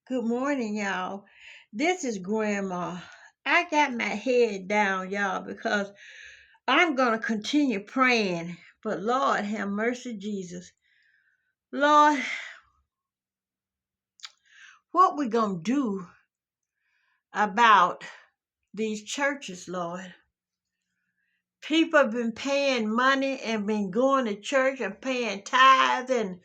Good morning, y'all. This is Grandma. I got my head down, y'all, because I'm going to continue praying. But Lord, have mercy, Jesus. Lord, what we going to do about these churches, Lord? People have been paying money and been going to church and paying tithes, and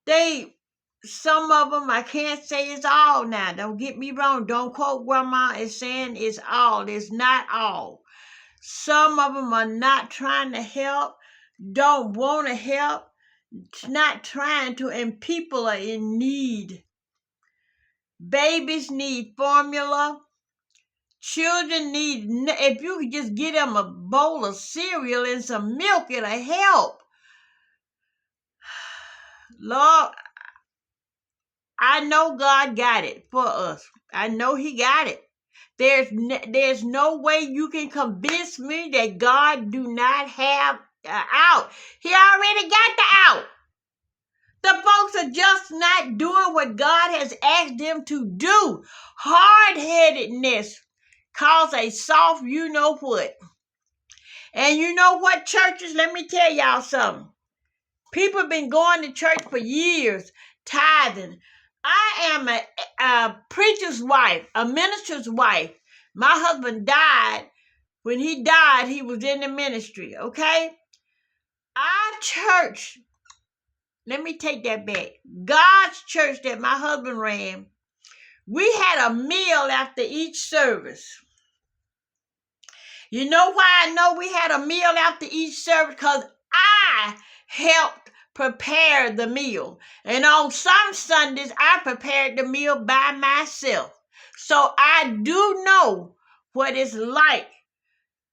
they, some of them, I can't say it's all now. Don't get me wrong. Don't quote Grandma as saying it's all. It's not all. Some of them are not trying to help, don't want to help, not trying to, and people are in need. Babies need formula. Children need, if you could just get them a bowl of cereal and some milk, it'll help. Lord, I know God got it for us. I know He got it. There's no way you can convince me that God do not have out. He already got the out. The folks are just not doing what God has asked them to do. Hard-headedness cause a soft you know what. And you know what, churches? Let me tell y'all something. People have been going to church for years, tithing. I am a preacher's wife, a minister's wife. My husband died. When he died, he was in the ministry, okay? Our church, let me take that back. God's church that my husband ran, we had a meal after each service. You know why I know we had a meal after each service? Because I helped prepare the meal. And on some Sundays, I prepared the meal by myself. So I do know what it's like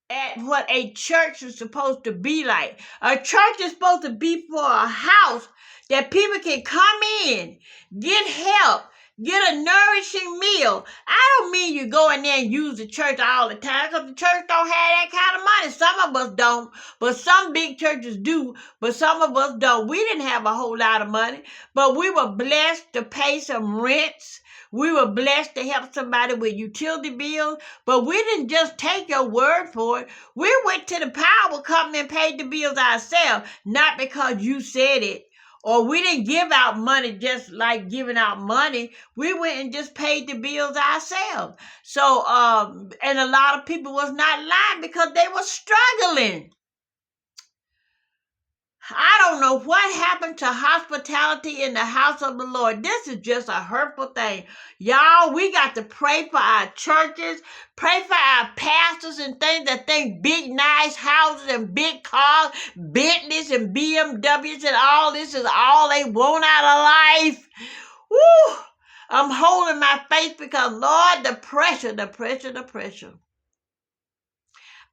at what a church is supposed to be like. A church is supposed to be for a house that people can come in, get help, get a nourishing meal. I don't mean you go in there and use the church all the time, because the church don't have that kind of money. Some of us don't, but some big churches do, but some of us don't. We didn't have a whole lot of money, but we were blessed to pay some rents. We were blessed to help somebody with utility bills, but we didn't just take your word for it. We went to the power company and paid the bills ourselves, not because you said it. Or we didn't give out money just like giving out money. We went and just paid the bills ourselves. So, and a lot of people was not lying because they were struggling. I don't know what happened to hospitality in the house of the Lord. This is just a hurtful thing. Y'all, we got to pray for our churches, pray for our pastors and things that think big, nice houses and big cars, Bentleys and BMWs and all this is all they want out of life. Woo! I'm holding my faith because, Lord, the pressure, the pressure, the pressure.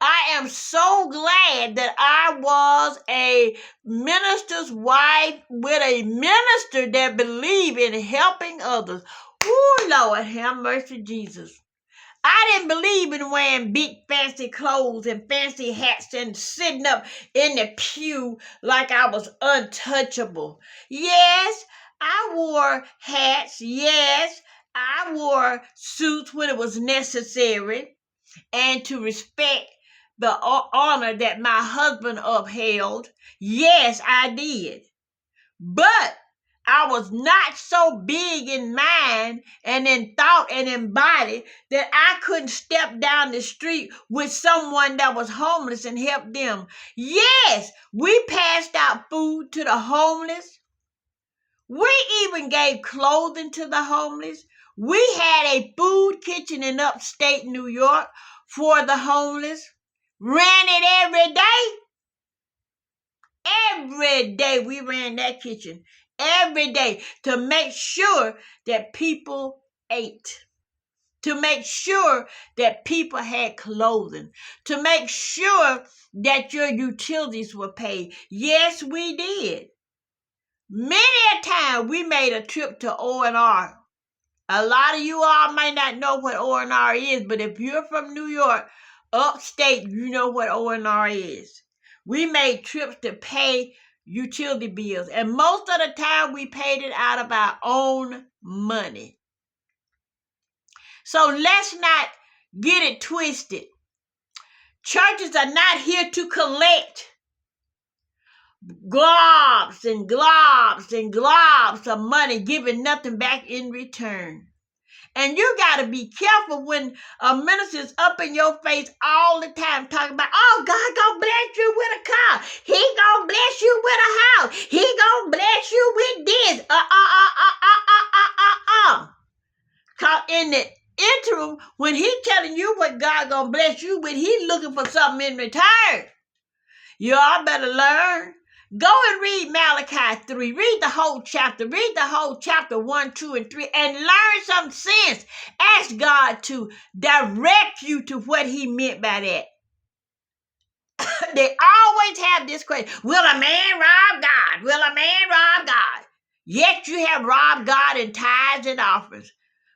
I am so glad that I was a minister's wife with a minister that believed in helping others. Oh, Lord, have mercy, Jesus. I didn't believe in wearing big fancy clothes and fancy hats and sitting up in the pew like I was untouchable. Yes, I wore hats. Yes, I wore suits when it was necessary and to respect the honor that my husband upheld. Yes, I did. But I was not so big in mind and in thought and in body that I couldn't step down the street with someone that was homeless and help them. Yes, we passed out food to the homeless. We even gave clothing to the homeless. We had a food kitchen in upstate New York for the homeless. Ran it every day. Every day we ran that kitchen. Every day to make sure that people ate. To make sure that people had clothing. To make sure that your utilities were paid. Yes, we did. Many a time we made a trip to O&R. A lot of you all might not know what O&R is, but if you're from New York, upstate, you know what O&R is. We made trips to pay utility bills, and most of the time we paid it out of our own money. So let's not get it twisted. Churches are not here to collect globs and globs and globs of money, giving nothing back in return. And you got to be careful when a minister's up in your face all the time talking about, oh, God gonna bless you with a car. He gonna bless you with a house. He gonna bless you with this. Cause in the interim, when he telling you what God gonna bless you with, he looking for something in return. Y'all better learn. Go and read Malachi 3. Read the whole chapter. Read the whole chapter 1, 2, and 3 and learn some sense. Ask God to direct you to what he meant by that. They always have this question. Will a man rob God? Will a man rob God? Yet you have robbed God in tithes and offerings.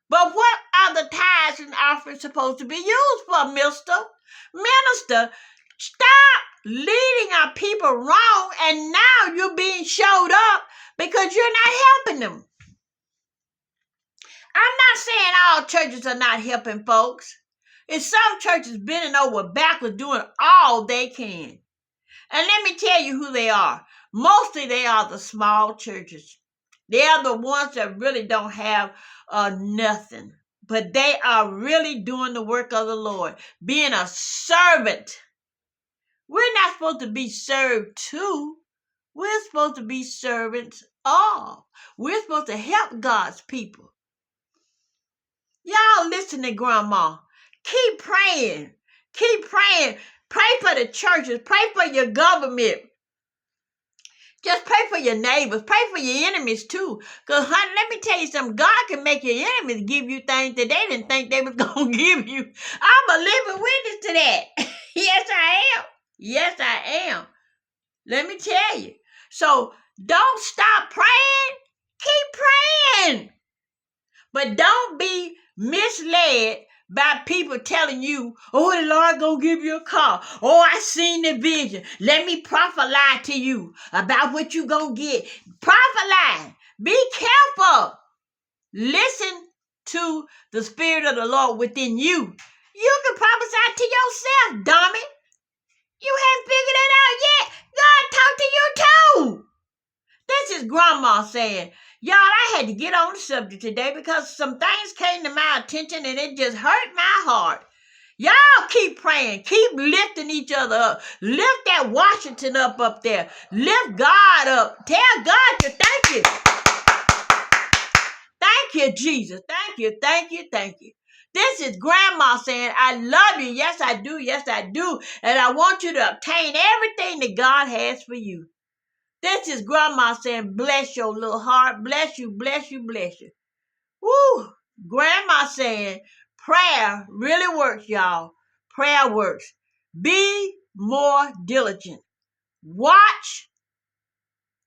But what are the tithes and offerings supposed to be used for, mister? Minister, stop leading our people wrong, and now you're being showed up because you're not helping them. I'm not saying all churches are not helping folks. And some churches bending over backwards doing all they can. And let me tell you who they are. Mostly they are the small churches. They are the ones that really don't have nothing. But they are really doing the work of the Lord, being a servant. We're not supposed to be served to. We're supposed to be servants of. We're supposed to help God's people. Y'all listen to Grandma. Keep praying. Keep praying. Pray for the churches. Pray for your government. Just pray for your neighbors. Pray for your enemies too. Because, honey, let me tell you something. God can make your enemies give you things that they didn't think they was going to give you. I'm a living witness to that. Yes, I am. Yes, I am. Let me tell you. So don't stop praying. Keep praying. But don't be misled by people telling you, oh, the Lord gonna give you a car. Oh, I seen the vision. Let me prophesy to you about what you gonna get. Prophesy. Be careful. Listen to the Spirit of the Lord within you. You can prophesy to yourself, dummy. You haven't figured it out yet. God talked to you too. This is Grandma saying, y'all, I had to get on the subject today because some things came to my attention and it just hurt my heart. Y'all keep praying. Keep lifting each other up. Lift that Washington up there. Lift God up. Tell God you thank you. Thank you, Jesus. Thank you, thank you, thank you. This is Grandma saying, I love you. Yes, I do. Yes, I do. And I want you to obtain everything that God has for you. This is Grandma saying, bless your little heart. Bless you, bless you, bless you. Woo! Grandma saying, prayer really works, y'all. Prayer works. Be more diligent. Watch,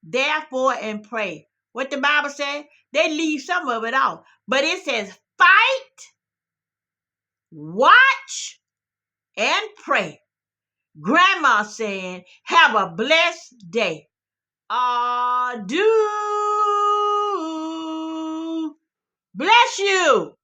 therefore, and pray. What the Bible says, they leave some of it off. But it says, fight, watch, and pray. Grandma saying, have a blessed day. Adieu. Bless you.